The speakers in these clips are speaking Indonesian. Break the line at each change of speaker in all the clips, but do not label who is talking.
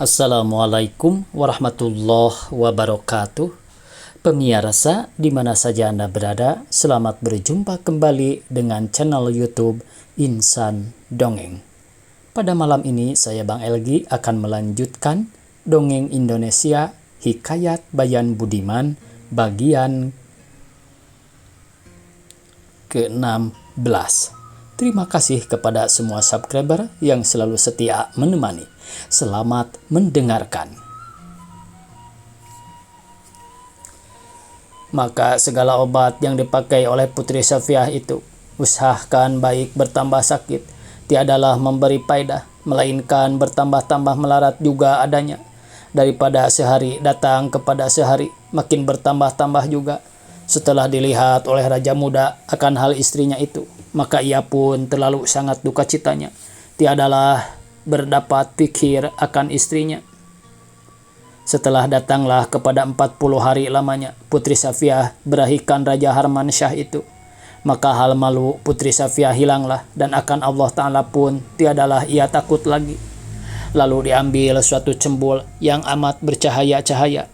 Assalamualaikum warahmatullahi wabarakatuh. Pemirsa di mana saja Anda berada, selamat berjumpa kembali dengan channel YouTube Insan Dongeng. Pada malam ini saya Bang Elgi akan melanjutkan dongeng Indonesia Hikayat Bayan Budiman bagian ke-16. Terima kasih kepada semua subscriber yang selalu setia menemani. Selamat mendengarkan. Maka segala obat yang dipakai oleh Putri Safiah itu, usahakan baik bertambah sakit, tiadalah memberi faedah, melainkan bertambah-tambah melarat juga adanya. Daripada sehari datang kepada sehari, makin bertambah-tambah juga. Setelah dilihat oleh Raja Muda akan hal istrinya itu, maka ia pun terlalu sangat duka citanya. Tiadalah berdapat pikir akan istrinya. Setelah datanglah kepada 40 hari lamanya Putri Safiah berahikan Raja Harman Syah itu, maka hal malu Putri Safiah hilanglah, dan akan Allah Ta'ala pun tiadalah ia takut lagi. Lalu diambil suatu cembul yang amat bercahaya-cahaya,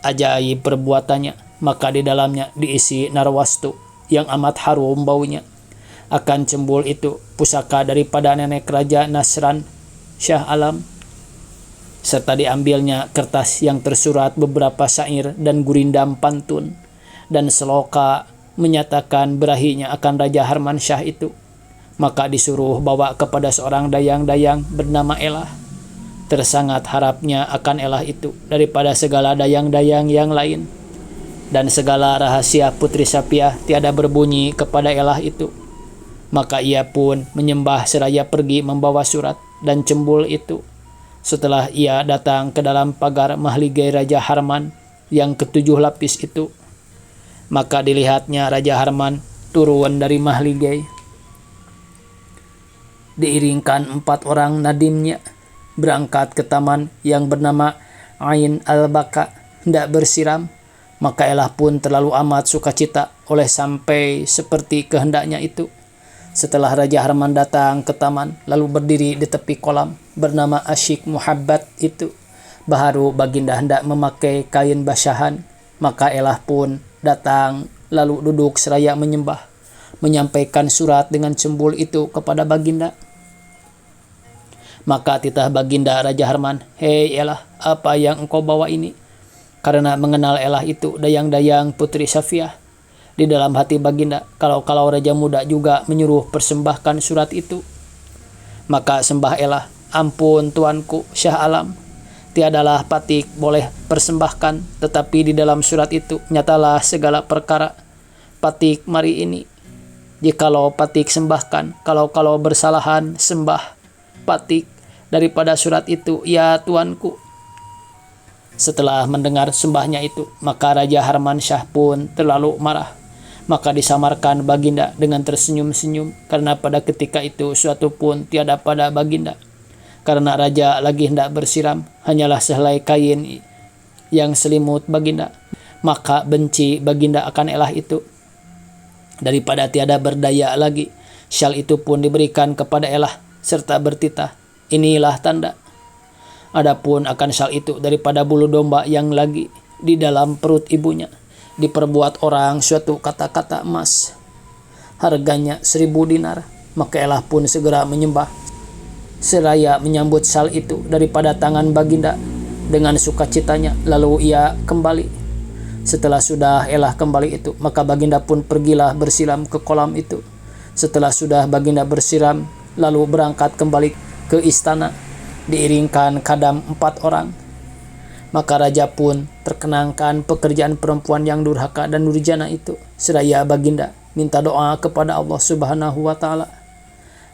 ajaib perbuatannya, maka di dalamnya diisi narwastu yang amat harum baunya. Akan cembul itu pusaka daripada nenek Raja Nasran Syah Alam, serta diambilnya kertas yang tersurat beberapa syair dan gurindam pantun dan seloka menyatakan berahinya akan Raja Harman Syah itu. Maka disuruh bawa kepada seorang dayang-dayang bernama Elah. Tersangat harapnya akan Elah itu daripada segala dayang-dayang yang lain, dan segala rahasia Putri Safiah tiada berbunyi kepada Elah itu. Maka ia pun menyembah seraya pergi membawa surat dan cembul itu. Setelah ia datang ke dalam pagar mahligai Raja Harman yang ke-7 lapis itu, maka dilihatnya Raja Harman turun dari mahligai, diiringkan 4 orang nadimnya, berangkat ke taman yang bernama Ain Al-Baka, hendak bersiram. Maka Elah pun terlalu amat sukacita oleh sampai seperti kehendaknya itu. Setelah Raja Harman datang ke taman, lalu berdiri di tepi kolam bernama Asyik Muhabbat itu, baharu baginda hendak memakai kain basahan, maka Elah pun datang lalu duduk seraya menyembah, menyampaikan surat dengan cembul itu kepada baginda. Maka titah baginda Raja Harman, "Hei Elah, apa yang engkau bawa ini?" Karena mengenal Elah itu dayang-dayang Putri Safiah. Di dalam hati baginda, kalau Raja Muda juga menyuruh persembahkan surat itu. Maka sembah Elah, "Ampun tuanku Syah Alam, tiadalah patik boleh persembahkan, tetapi di dalam surat itu nyatalah segala perkara. Patik mari ini, jikalau patik sembahkan, kalau bersalahan sembah patik daripada surat itu, ya tuanku." Setelah mendengar sembahnya itu, maka Raja Harman Syah pun terlalu marah. Maka disamarkan baginda dengan tersenyum-senyum, karena pada ketika itu suatu pun tiada pada baginda. Karena raja lagi hendak bersiram, hanyalah sehelai kain yang selimut baginda. Maka benci baginda akan Elah itu. Daripada tiada berdaya lagi, syal itu pun diberikan kepada Elah serta bertitah, "Inilah tanda." Adapun akan syal itu daripada bulu domba yang lagi di dalam perut ibunya, diperbuat orang suatu kata-kata emas, harganya 1000 dinar. Maka Elah pun segera menyembah seraya menyambut syal itu daripada tangan baginda dengan sukacitanya. Lalu ia kembali. Setelah sudah Elah kembali itu, maka baginda pun pergilah bersiram ke kolam itu. Setelah sudah baginda bersiram, lalu berangkat kembali ke istana, diiringkan kadam 4 orang. Maka raja pun terkenangkan pekerjaan perempuan yang durhaka dan durjana itu, seraya baginda minta doa kepada Allah Subhanahu wa Ta'ala.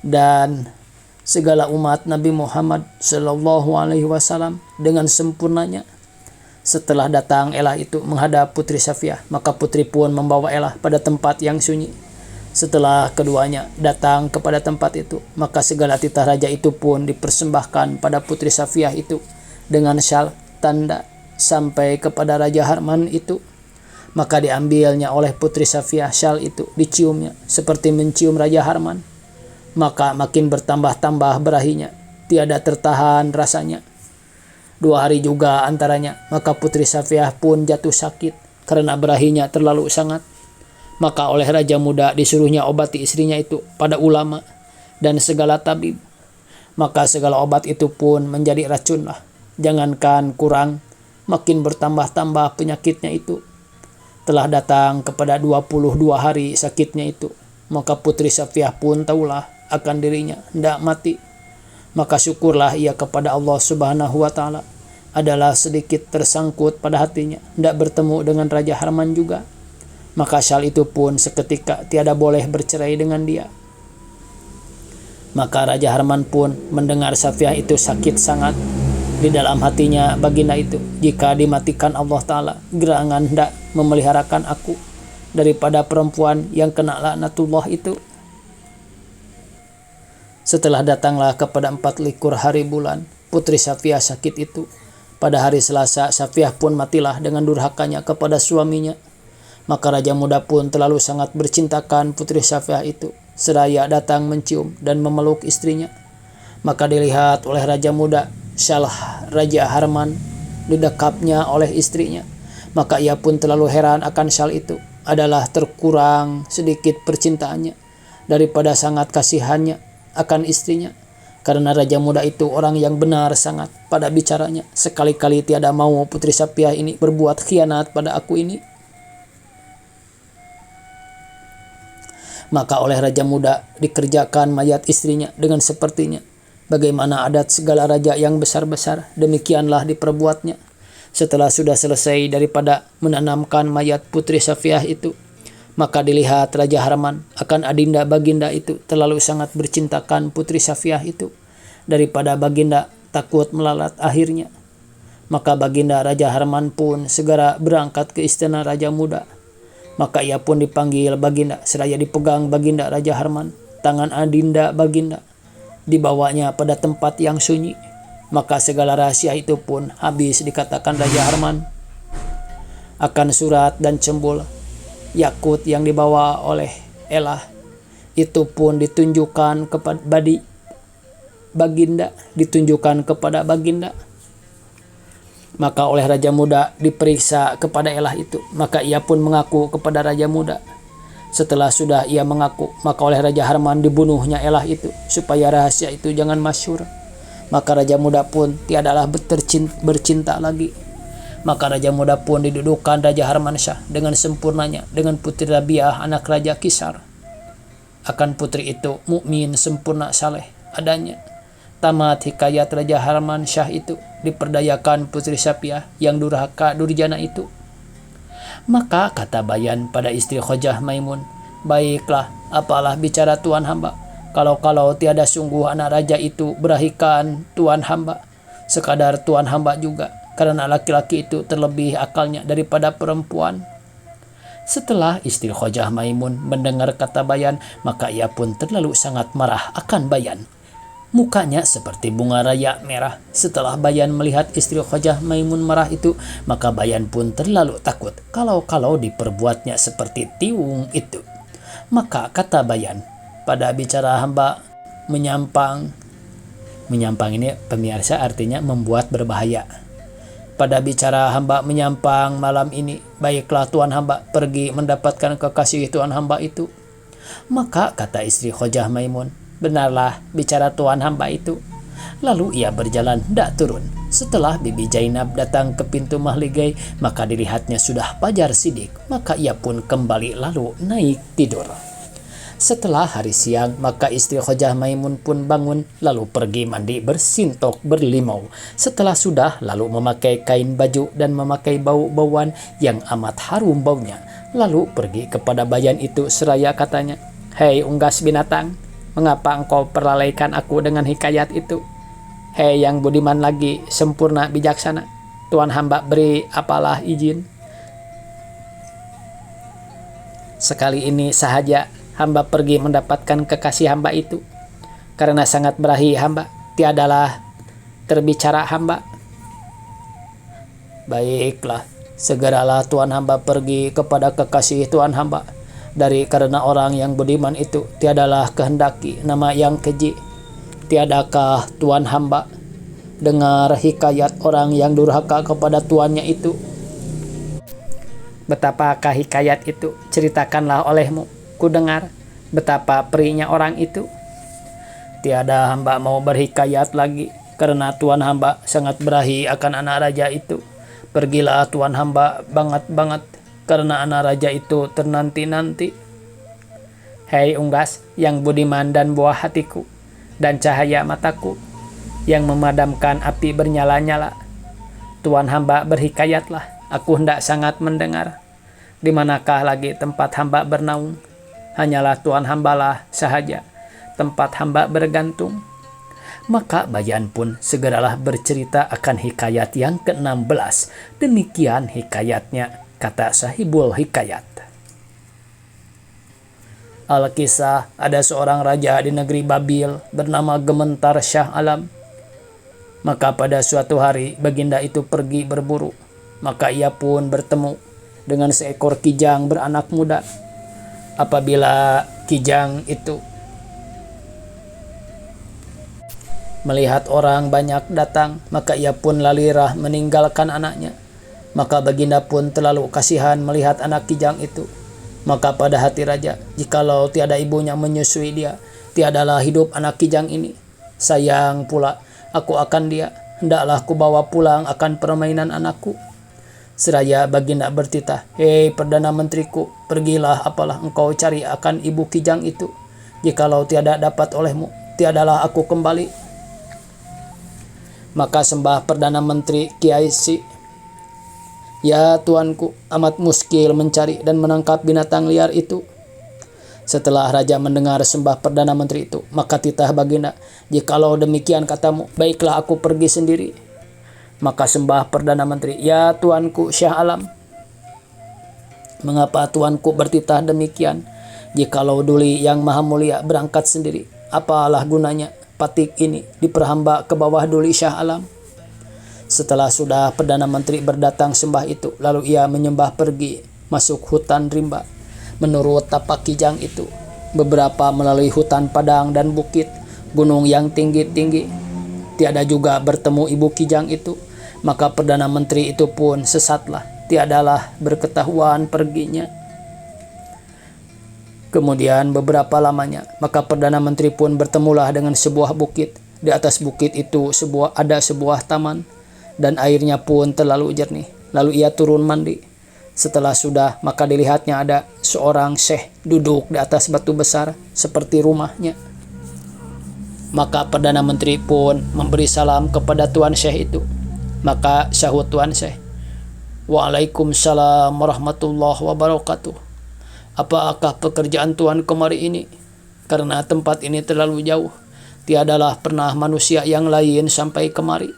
Dan segala umat Nabi Muhammad Sallallahu Alaihi Wasallam dengan sempurnanya. Setelah datang Elah itu menghadap Putri Safiah, maka putri pun membawa Elah pada tempat yang sunyi. Setelah keduanya datang kepada tempat itu, maka segala titah raja itu pun dipersembahkan pada Putri Safiah itu dengan syal tanda sampai kepada Raja Harman itu. Maka diambilnya oleh Putri Safiah syal itu, diciumnya seperti mencium Raja Harman. Maka makin bertambah-tambah berahinya, tiada tertahan rasanya. 2 hari juga antaranya. Maka Putri Safiah pun jatuh sakit karena berahinya terlalu sangat. Maka oleh raja muda disuruhnya obati istrinya itu pada ulama dan segala tabib. Maka segala obat itu pun menjadi racun lah. Jangankan kurang, makin bertambah-tambah penyakitnya itu. Telah datang kepada 22 hari sakitnya itu. Maka Putri Safiah pun tahulah akan dirinya hendak mati. Maka syukurlah ia kepada Allah Subhanahu wa Ta'ala. Adalah sedikit tersangkut pada hatinya hendak bertemu dengan Raja Harman juga. Maka Syal itu pun seketika tiada boleh bercerai dengan dia. Maka Raja Harman pun mendengar Safiah itu sakit sangat. Di dalam hatinya baginda itu, jika dimatikan Allah Ta'ala, gerangan hendak memeliharakan aku daripada perempuan yang kena laknatullah itu. Setelah datanglah kepada 24 hari bulan, Putri Safiah sakit itu. Pada hari Selasa, Safiah pun matilah dengan durhakanya kepada suaminya. Maka Raja Muda pun terlalu sangat bercintakan Putri Safiah itu. Seraya datang mencium dan memeluk istrinya. Maka dilihat oleh Raja Muda Syal Raja Harman didekapnya oleh istrinya. Maka ia pun terlalu heran akan Syal itu. Adalah terkurang sedikit percintaannya daripada sangat kasihannya akan istrinya. Karena Raja Muda itu orang yang benar sangat pada bicaranya. Sekali-kali tiada mau Putri Safiah ini berbuat khianat pada aku ini. Maka oleh Raja Muda dikerjakan mayat istrinya dengan sepertinya. Bagaimana adat segala raja yang besar-besar, demikianlah diperbuatnya. Setelah sudah selesai daripada menanamkan mayat Putri Safiah itu, maka dilihat Raja Harman akan adinda baginda itu terlalu sangat bercintakan Putri Safiah itu. Daripada baginda takut melalat akhirnya. Maka baginda Raja Harman pun segera berangkat ke istana Raja Muda. Maka ia pun dipanggil baginda, seraya dipegang baginda Raja Harman, tangan adinda baginda, dibawanya pada tempat yang sunyi. Maka segala rahasia itu pun habis dikatakan Raja Harman. Akan surat dan cembul yakut yang dibawa oleh Elah itu pun ditunjukkan kepada baginda. Maka oleh Raja Muda diperiksa kepada Elah itu. Maka ia pun mengaku kepada Raja Muda. Setelah sudah ia mengaku, maka oleh Raja Harman dibunuhnya Elah itu, supaya rahasia itu jangan masyhur. Maka Raja Muda pun tiadalah bercinta lagi. Maka Raja Muda pun didudukan Raja Harman Syah dengan sempurnanya dengan Putri Rabiah anak Raja Kisar. Akan putri itu mukmin sempurna saleh adanya. Tamat hikayat Raja Harman Syah itu, diperdayakan Putri Safiah yang durhaka durjana itu. Maka kata Bayan pada istri Khojah Maimun, baiklah, apalah bicara tuan hamba, kalau tiada sungguh anak raja itu berahikan tuan hamba, sekadar tuan hamba juga, karena laki-laki itu terlebih akalnya daripada perempuan. Setelah istri Khojah Maimun mendengar kata Bayan, maka ia pun terlalu sangat marah akan Bayan. Mukanya seperti bunga raya merah. Setelah Bayan melihat istri Khojah Maimun marah itu, maka Bayan pun terlalu takut kalau diperbuatnya seperti tiwung itu. Maka kata Bayan, pada bicara hamba menyampang ini pemirsa artinya membuat berbahaya. Pada bicara hamba menyampang malam ini, baiklah tuan hamba pergi mendapatkan kekasih tuan hamba itu. Maka kata istri Khojah Maimun, benarlah bicara tuan hamba itu. Lalu ia berjalan hendak turun. Setelah Bibi Zainab datang ke pintu mahligai, maka dilihatnya sudah fajar sidik. Maka ia pun kembali lalu naik tidur. Setelah hari siang, maka istri Khojah Maimun pun bangun, lalu pergi mandi bersintok berlimau. Setelah sudah, lalu memakai kain baju dan memakai bau-bauan yang amat harum baunya. Lalu pergi kepada Bayan itu seraya katanya, "Hei unggas binatang, mengapa engkau perlalaikan aku dengan hikayat itu? Hei yang budiman lagi, sempurna bijaksana, tuan hamba beri apalah izin. Sekali ini sahaja hamba pergi mendapatkan kekasih hamba itu. Karena sangat berahi hamba, tiadalah terbicara hamba." Baiklah, segeralah tuan hamba pergi kepada kekasih tuan hamba. Karena orang yang budiman itu tiadalah kehendaki nama yang keji. Tiadakah tuan hamba dengar hikayat orang yang durhaka kepada tuannya itu. Betapakah hikayat itu? Ceritakanlah olehmu, ku dengar betapa perihnya orang itu. Tiada hamba mau berhikayat lagi, karena tuan hamba sangat berahi akan anak raja itu. Pergilah tuan hamba banget-banget, karena anak raja itu ternanti-nanti. Hei unggas, yang budiman dan buah hatiku, dan cahaya mataku, yang memadamkan api bernyala-nyala. Tuan hamba berhikayatlah, aku hendak sangat mendengar. Di manakah lagi tempat hamba bernaung? Hanyalah tuan hambalah sahaja tempat hamba bergantung. Maka Bayan pun segeralah bercerita akan hikayat yang ke-16. Demikian hikayatnya, kata sahibul hikayat. Al-Kisah, ada seorang raja di negeri Babil bernama Gementar Shah Alam. Maka pada suatu hari baginda itu pergi berburu. Maka ia pun bertemu dengan seekor kijang beranak muda. Apabila kijang itu melihat orang banyak datang, maka ia pun lalirah meninggalkan anaknya. Maka baginda pun terlalu kasihan melihat anak kijang itu. Maka pada hati raja, jikalau tiada ibunya menyusui dia, tiadalah hidup anak kijang ini. Sayang pula aku akan dia, hendaklah ku bawa pulang akan permainan anakku. Seraya baginda bertitah, hei Perdana Menteriku, pergilah apalah engkau cari akan ibu kijang itu. Jikalau tiada dapat olehmu, tiadalah aku kembali. Maka sembah Perdana Menteri Kiai Si, ya tuanku, amat muskil mencari dan menangkap binatang liar itu. Setelah raja mendengar sembah Perdana Menteri itu, maka titah baginda, jikalau demikian katamu, baiklah aku pergi sendiri. Maka sembah Perdana Menteri, ya tuanku Syah Alam, mengapa tuanku bertitah demikian? Jikalau Duli yang maha mulia berangkat sendiri, apalah gunanya patik ini diperhamba ke bawah Duli Syah Alam? Setelah sudah Perdana Menteri berdatang sembah itu, lalu ia menyembah pergi masuk hutan rimba. Menurut tapak kijang itu, beberapa melalui hutan padang dan bukit, gunung yang tinggi-tinggi. Tiada juga bertemu ibu kijang itu. Maka Perdana Menteri itu pun sesatlah, tiadalah berketahuan perginya. Kemudian beberapa lamanya, maka Perdana Menteri pun bertemulah dengan sebuah bukit. Di atas bukit itu ada sebuah taman, dan airnya pun terlalu jernih. Lalu ia turun mandi. Setelah sudah, maka dilihatnya ada seorang syekh duduk di atas batu besar seperti rumahnya. Maka Perdana Menteri pun memberi salam kepada tuan syekh itu. Maka syahut tuan syekh, Waalaikumsalam warahmatullahi wabarakatuh. Apakah pekerjaan tuan kemari ini? Karena tempat ini terlalu jauh, tiadalah pernah manusia yang lain sampai kemari.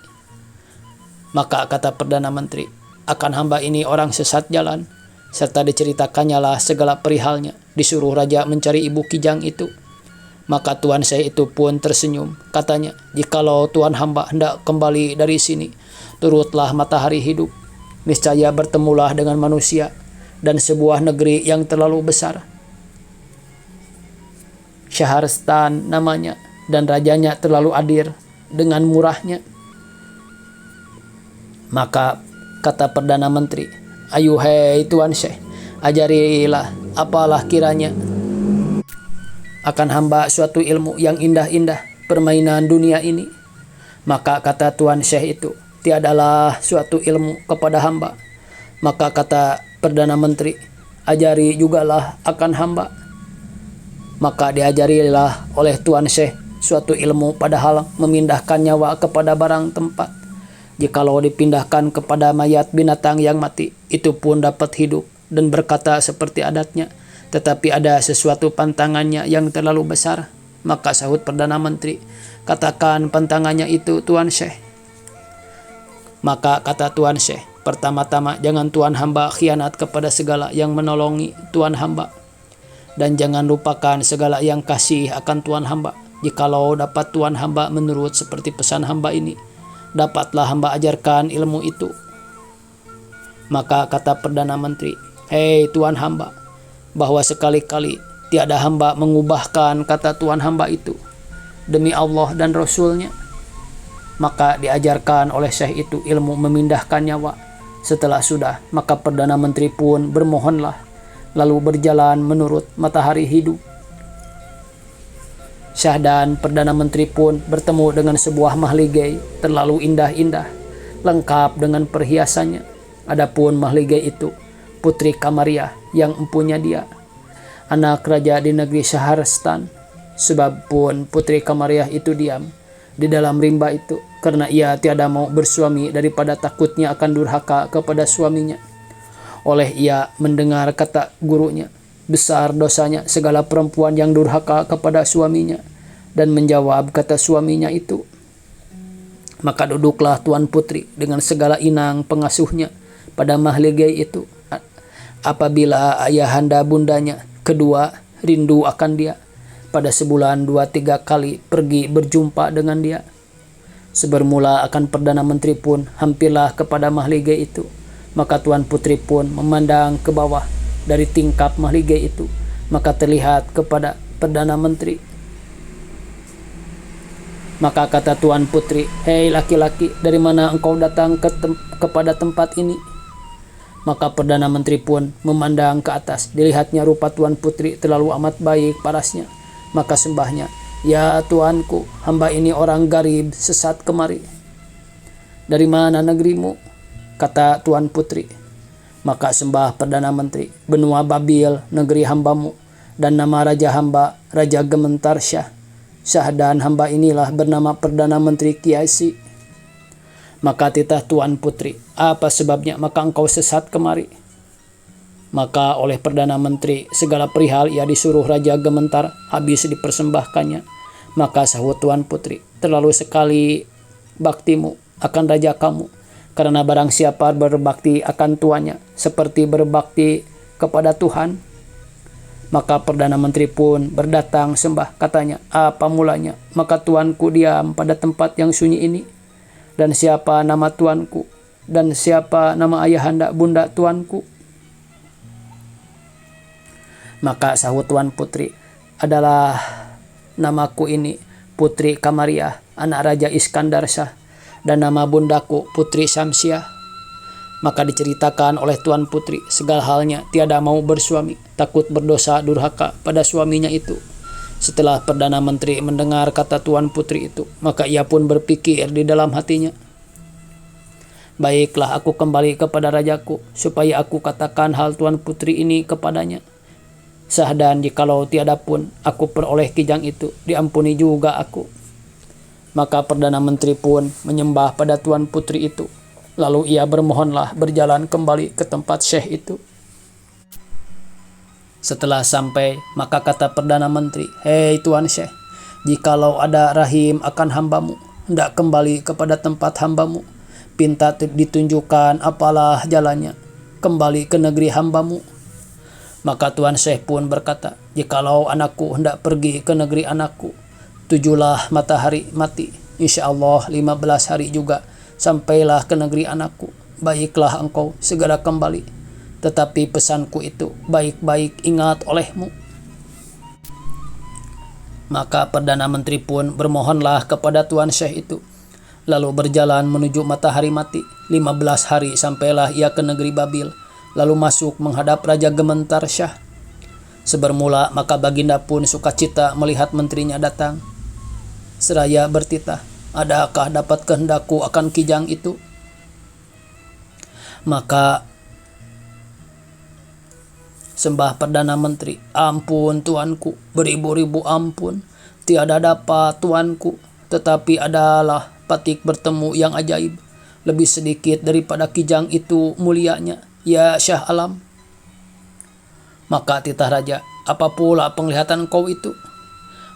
Maka kata Perdana Menteri, akan hamba ini orang sesat jalan. Serta diceritakannya lah segala perihalnya. Disuruh raja mencari ibu kijang itu. Maka tuan syekh itu pun tersenyum. Katanya, jikalau tuan hamba hendak kembali dari sini, turutlah matahari hidup. Niscaya bertemulah dengan manusia dan sebuah negeri yang terlalu besar. Syaharstan namanya, dan rajanya terlalu adil dengan murahnya. Maka kata Perdana Menteri, ayuhai tuan syekh, ajarilah apalah kiranya akan hamba suatu ilmu yang indah-indah permainan dunia ini. Maka kata tuan syekh itu, tiadalah suatu ilmu kepada hamba. Maka kata Perdana Menteri, ajari jugalah akan hamba. Maka diajarilah oleh tuan syekh suatu ilmu, padahal memindahkan nyawa kepada barang tempat. Jikalau dipindahkan kepada mayat binatang yang mati, itu pun dapat hidup dan berkata seperti adatnya. Tetapi ada sesuatu pantangannya yang terlalu besar. Maka sahut Perdana Menteri, katakan pantangannya itu tuan syekh. Maka kata tuan syekh, pertama-tama jangan tuan hamba khianat kepada segala yang menolongi tuan hamba. Dan jangan lupakan segala yang kasih akan tuan hamba. Jikalau dapat tuan hamba menurut seperti pesan hamba ini, dapatlah hamba ajarkan ilmu itu. Maka kata Perdana Menteri, hei tuan hamba, bahwa sekali-kali tiada hamba mengubahkan kata tuan hamba itu, demi Allah dan Rasulnya. Maka diajarkan oleh syekh itu ilmu memindahkan nyawa. Setelah sudah, maka Perdana Menteri pun bermohonlah, lalu berjalan menurut matahari hidup. Syah dan Perdana Menteri pun bertemu dengan sebuah mahligai terlalu indah-indah, lengkap dengan perhiasannya. Adapun mahligai itu Putri Kamariah yang empunya dia, anak raja di negeri Syaharstan. Sebab pun Putri Kamariah itu diam di dalam rimba itu karena ia tiada mau bersuami daripada takutnya akan durhaka kepada suaminya. Oleh ia mendengar kata gurunya, besar dosanya segala perempuan yang durhaka kepada suaminya, dan menjawab kata suaminya itu. Maka duduklah Tuan Putri dengan segala inang pengasuhnya pada mahligai itu. Apabila ayahanda bundanya kedua rindu akan dia, pada sebulan 2-3 kali pergi berjumpa dengan dia. Sebermula akan Perdana Menteri pun hampirlah kepada mahligai itu. Maka Tuan Putri pun memandang ke bawah dari tingkap mahligai itu. Maka terlihat kepada Perdana Menteri. Maka kata Tuan Putri, "Hei laki-laki, dari mana engkau datang kepada tempat ini?" Maka Perdana Menteri pun memandang ke atas. Dilihatnya rupa Tuan Putri terlalu amat baik parasnya. Maka sembahnya, "Ya tuanku, hamba ini orang garib sesat kemari." "Dari mana negerimu?" kata Tuan Putri. Maka sembah Perdana Menteri, "Benua Babil, negeri hambamu, dan nama raja hamba, Raja Gementar Syah. Syah dan hamba inilah bernama Perdana Menteri Kiasi." Maka titah Tuan Putri, "Apa sebabnya maka engkau sesat kemari?" Maka oleh Perdana Menteri segala perihal ia disuruh Raja Gementar habis dipersembahkannya. Maka sahut Tuan Putri, "Terlalu sekali baktimu akan raja kamu, karena barang siapa berbakti akan tuannya seperti berbakti kepada Tuhan." Maka Perdana Menteri pun berdatang sembah, katanya, "Apa mulanya maka tuanku diam pada tempat yang sunyi ini? Dan siapa nama tuanku? Dan siapa nama ayahanda bunda tuanku?" Maka sahut Tuan Putri, "Adalah namaku ini Putri Kamariah, anak Raja Iskandar Shah, dan nama bundaku Putri Syamsiah." Maka diceritakan oleh Tuan Putri segala halnya, tiada mau bersuami, takut berdosa durhaka pada suaminya itu. Setelah Perdana Menteri mendengar kata Tuan Putri itu, maka ia pun berpikir di dalam hatinya, "Baiklah aku kembali kepada rajaku, supaya aku katakan hal Tuan Putri ini kepadanya. Sah dan jikalau tiada pun aku peroleh kijang itu, diampuni juga aku." Maka Perdana Menteri pun menyembah pada Tuan Putri itu. Lalu ia bermohonlah berjalan kembali ke tempat syekh itu. Setelah sampai, maka kata Perdana Menteri, "Hei Tuan Syekh, jikalau ada rahim akan hambamu, hendak kembali kepada tempat hambamu, pinta ditunjukkan apalah jalannya, kembali ke negeri hambamu." Maka Tuan Syekh pun berkata, "Jikalau anakku hendak pergi ke negeri anakku, 7 matahari mati, insya Allah 15 hari juga sampailah ke negeri anakku. Baiklah engkau segera kembali, tetapi pesanku itu baik-baik ingat olehmu." Maka Perdana Menteri pun bermohonlah kepada Tuan Syekh itu, lalu berjalan menuju matahari mati. 15 hari sampailah ia ke negeri Babil, lalu masuk menghadap Raja Gementar Syah. Sebermula maka Baginda pun sukacita melihat menterinya datang. Seraya bertitah, "Adakah dapat kehendakku akan kijang itu?" Maka sembah Perdana Menteri, "Ampun tuanku, beribu-ribu ampun, tiada dapat tuanku, tetapi adalah patik bertemu yang ajaib, lebih sedikit daripada kijang itu mulianya, ya Syah Alam." Maka titah raja, "Apa pula penglihatan kau itu?"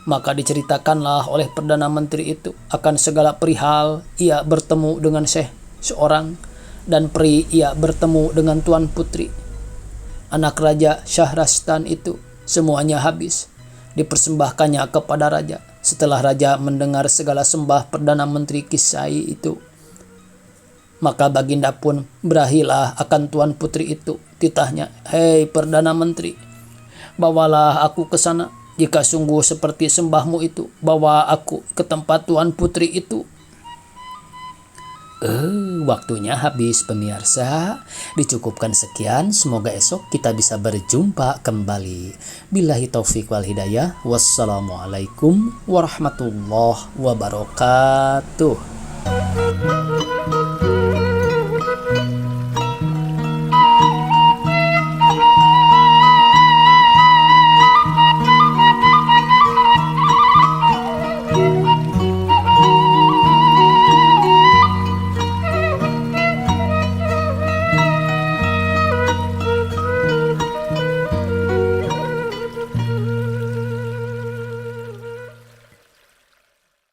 Maka diceritakanlah oleh Perdana Menteri itu akan segala perihal ia bertemu dengan syekh seorang, dan peri ia bertemu dengan Tuan Putri, anak Raja Syahrastan itu. Semuanya habis dipersembahkannya kepada raja. Setelah raja mendengar segala sembah Perdana Menteri Kisai itu, maka Baginda pun berahilah akan Tuan Putri itu. Titahnya, "Hei Perdana Menteri, bawalah aku ke sana. Jika sungguh seperti sembahmu itu, bawa aku ke tempat Tuan Putri itu." Waktunya habis pemirsa. Dicukupkan sekian, semoga esok kita bisa berjumpa kembali. Billahi taufik wal hidayah. Wassalamualaikum warahmatullahi wabarakatuh.